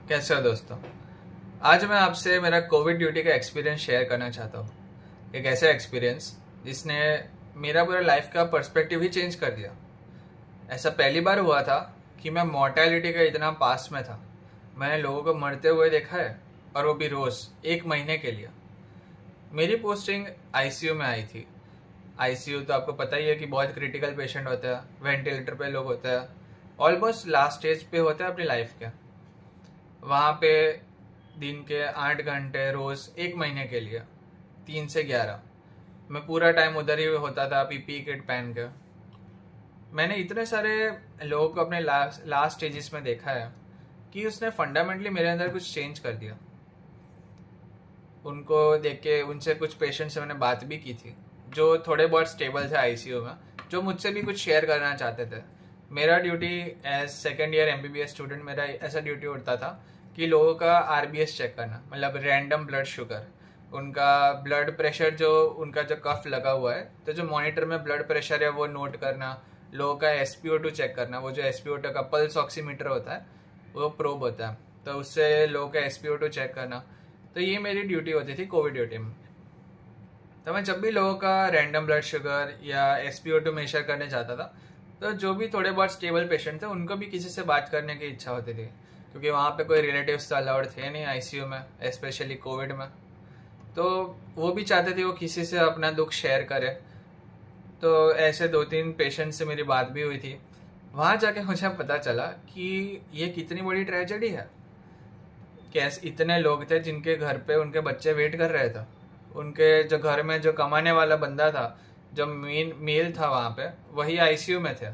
कैसे हो दोस्तों। आज मैं आपसे मेरा कोविड ड्यूटी का एक्सपीरियंस शेयर करना चाहता हूँ। एक ऐसा एक्सपीरियंस जिसने मेरा पूरा लाइफ का पर्सपेक्टिव ही चेंज कर दिया। ऐसा पहली बार हुआ था कि मैं मॉर्टेलिटी का इतना पास में था। मैंने लोगों को मरते हुए देखा है, और वो भी रोज़ 1 महीने के लिए। मेरी पोस्टिंग आईसीयू में आई थी। आईसीयू तो आपको पता ही है कि बहुत क्रिटिकल पेशेंट होते हैं, वेंटिलेटर पे लोग होते हैं, ऑलमोस्ट लास्ट स्टेज पे होते हैं अपनी लाइफ के। वहाँ पे दिन के 8 घंटे रोज 1 महीने के लिए 3 से 11 मैं पूरा टाइम उधर ही होता था, पीपी किट पहन के। मैंने इतने सारे लोगों को अपने लास्ट स्टेजेस में देखा है कि उसने फंडामेंटली मेरे अंदर कुछ चेंज कर दिया। उनको देख के उनसे कुछ पेशेंट से मैंने बात भी की थी जो थोड़े बहुत स्टेबल थे आईसीयू में, जो मुझसे भी कुछ शेयर करना चाहते थे। मेरा duty as second year MBBS student, मेरा ऐसा ड्यूटी उठता था कि लोगों का आरबीएस चेक करना, मतलब रैंडम ब्लड शुगर, उनका ब्लड प्रेशर, जो उनका जो कफ लगा हुआ है तो जो मॉनिटर में ब्लड प्रेशर है वो नोट करना, लोगों का एसपीओ2 चेक करना। वो जो एसपीओ2 का पल्स ऑक्सीमीटर होता है, वो प्रोब होता है, तो उससे लोगों का एसपीओ2 चेक करना। तो ये मेरी ड्यूटी होती थी कोविड ड्यूटी में। तो मैं जब भी लोगों का रैंडम ब्लड शुगर या एसपीओ2 मेजर करने जाता था, तो जो भी थोड़े बहुत स्टेबल पेशेंट थे उनको भी किसी से बात करने की इच्छा होती थी, क्योंकि वहाँ पे कोई रिलेटिव्स तो अलाउड थे नहीं आईसीयू में, स्पेशली कोविड में। तो वो भी चाहते थे वो किसी से अपना दुख शेयर करे। तो ऐसे 2-3 पेशेंट से मेरी बात भी हुई थी। वहाँ जाके मुझे पता चला कि ये कितनी बड़ी ट्रेजेडी है। कैसे इतने लोग थे जिनके घर पे उनके बच्चे वेट कर रहे थे, उनके जो घर में जो कमाने वाला बंदा था, जो मेन मेल था वहाँ पे, वही आईसीयू में थे।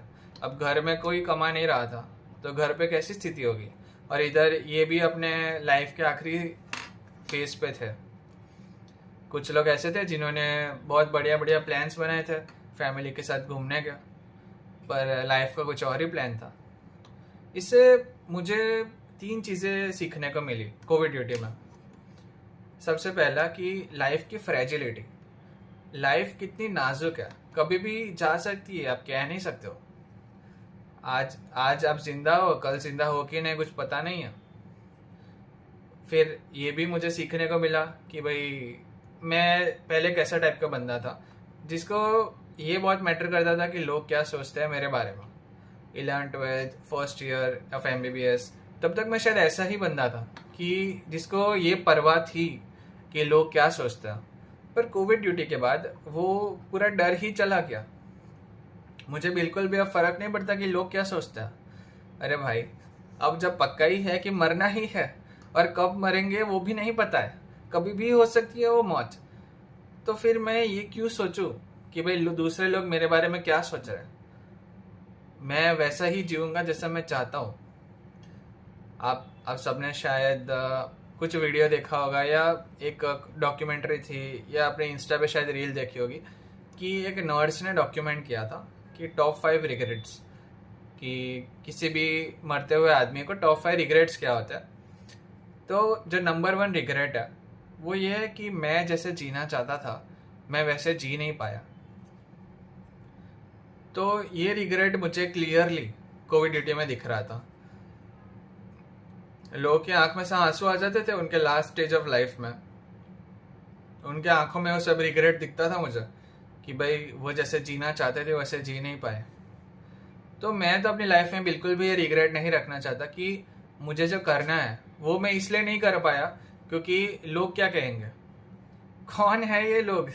अब घर में कोई कमा नहीं रहा था, तो घर पे कैसी स्थिति होगी। और इधर ये भी अपने लाइफ के आखिरी फेज पे थे। कुछ लोग ऐसे थे जिन्होंने बहुत बढ़िया बढ़िया प्लान्स बनाए थे फैमिली के साथ घूमने के, पर लाइफ का कुछ और ही प्लान था। इससे मुझे 3 चीज़ें सीखने को मिली कोविड ड्यूटी में। सबसे पहला कि लाइफ की फ्रेजिलिटी, लाइफ कितनी नाजुक है, कभी भी जा सकती है, आप कह नहीं सकते हो। आज आज आप जिंदा हो, कल जिंदा हो कि नहीं कुछ पता नहीं है। फिर ये भी मुझे सीखने को मिला कि भाई मैं पहले कैसा टाइप का बंदा था जिसको ये बहुत मैटर करता था कि लोग क्या सोचते हैं मेरे बारे में। 11th-12th first year of MBBS, तब तक मैं शायद ऐसा ही बंदा था कि जिसको ये परवाह थी कि लोग क्या सोचते हैं। पर कोविड ड्यूटी के बाद वो पूरा डर ही चला गया। मुझे बिल्कुल भी अब फर्क नहीं पड़ता कि लोग क्या सोचते हैं। अरे भाई, अब जब पक्का ही है कि मरना ही है, और कब मरेंगे वो भी नहीं पता है, कभी भी हो सकती है वो मौत, तो फिर मैं ये क्यों सोचूं कि भाई दूसरे लोग मेरे बारे में क्या सोच रहे हैं। मैं वैसा ही जीऊंगा जैसा मैं चाहता हूँ। आप सबने शायद कुछ वीडियो देखा होगा, या एक डॉक्यूमेंट्री थी, या अपने इंस्टा पे शायद रील देखी होगी, कि एक नर्स ने डॉक्यूमेंट किया था कि टॉप 5 रिग्रेट्स, कि किसी भी मरते हुए आदमी को टॉप 5 रिग्रेट्स क्या होता है। तो जो नंबर 1 रिग्रेट है वो ये है कि मैं जैसे जीना चाहता था मैं वैसे जी नहीं पाया। तो ये रिग्रेट मुझे क्लियरली कोविड ड्यूटी में दिख रहा था। लोगों की आंख में से आंसू आ जाते थे उनके लास्ट स्टेज ऑफ लाइफ में, उनके आंखों में वो सब रिग्रेट दिखता था मुझे कि भाई वो जैसे जीना चाहते थे वैसे जी नहीं पाए। तो मैं तो अपनी लाइफ में बिल्कुल भी ये रिग्रेट नहीं रखना चाहता कि मुझे जो करना है वो मैं इसलिए नहीं कर पाया क्योंकि लोग क्या कहेंगे। कौन है ये लोग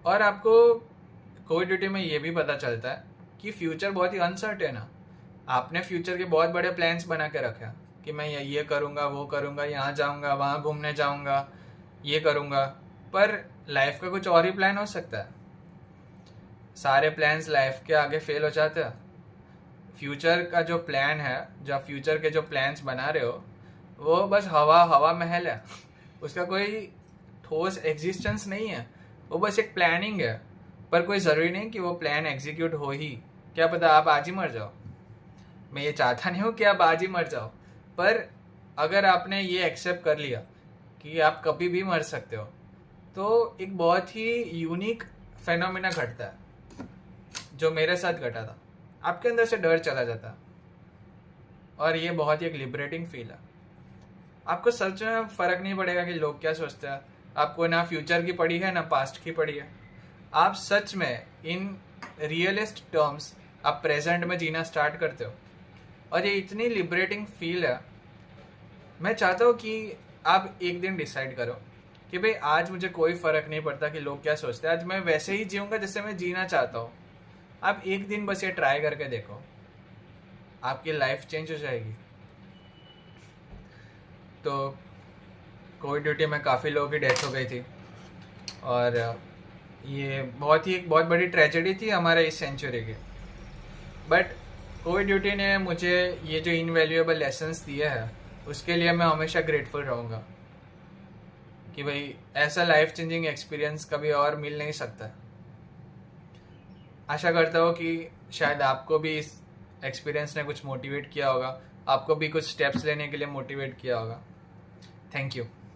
और आपको कोविड ड्यूटी में ये भी पता चलता है कि फ्यूचर बहुत ही अनसर्टेन है। आपने फ्यूचर के बहुत बड़े प्लान्स बना के रखे हैं कि मैं ये करूँगा, वो करूँगा, यहाँ जाऊँगा, वहाँ घूमने जाऊँगा, ये करूँगा, पर लाइफ का कुछ और ही प्लान हो सकता है। सारे प्लान्स लाइफ के आगे फेल हो जाते हैं। फ्यूचर का जो प्लान है, जो आप फ्यूचर के जो प्लान्स बना रहे हो, वो बस हवा हवा महल है उसका कोई ठोस एग्जिस्टेंस नहीं है। वो बस एक प्लानिंग है, पर कोई ज़रूरी नहीं कि वो प्लान एग्जीक्यूट हो ही। क्या पता आप आज ही मर जाओ। मैं ये चाहता नहीं हूँ कि आप आज ही मर जाओ, पर अगर आपने ये एक्सेप्ट कर लिया कि आप कभी भी मर सकते हो, तो एक बहुत ही यूनिक फेनोमेना घटता है जो मेरे साथ घटा था। आपके अंदर से डर चला जाता, और ये बहुत ही एक लिबरेटिंग फील है। आपको सच में फर्क नहीं पड़ेगा कि लोग क्या सोचते हैं। आपको ना फ्यूचर की पड़ी है ना पास्ट की पड़ी है। आप सच में इन रियलिस्ट टर्म्स आप प्रेजेंट में जीना स्टार्ट करते हो और ये इतनी लिबरेटिंग फील है। मैं चाहता हूँ कि आप एक दिन डिसाइड करो कि भाई आज मुझे कोई फर्क नहीं पड़ता कि लोग क्या सोचते हैं, आज मैं वैसे ही जीऊँगा जैसे मैं जीना चाहता हूँ। आप एक दिन बस ये ट्राई करके देखो, आपकी लाइफ चेंज हो जाएगी। तो कोविड ड्यूटी में काफ़ी लोगों की डेथ हो गई थी और ये एक बहुत बड़ी ट्रेजेडी थी हमारे इस सेंचुरी की। बट कोविड ड्यूटी ने मुझे ये जो इनवैल्यूएबल लेसन्स दिए हैं उसके लिए मैं हमेशा ग्रेटफुल रहूँगा कि भाई ऐसा लाइफ चेंजिंग एक्सपीरियंस कभी और मिल नहीं सकता। आशा करता हूँ कि शायद आपको भी इस एक्सपीरियंस ने कुछ मोटिवेट किया होगा, आपको भी कुछ स्टेप्स लेने के लिए मोटिवेट किया होगा। Thank you.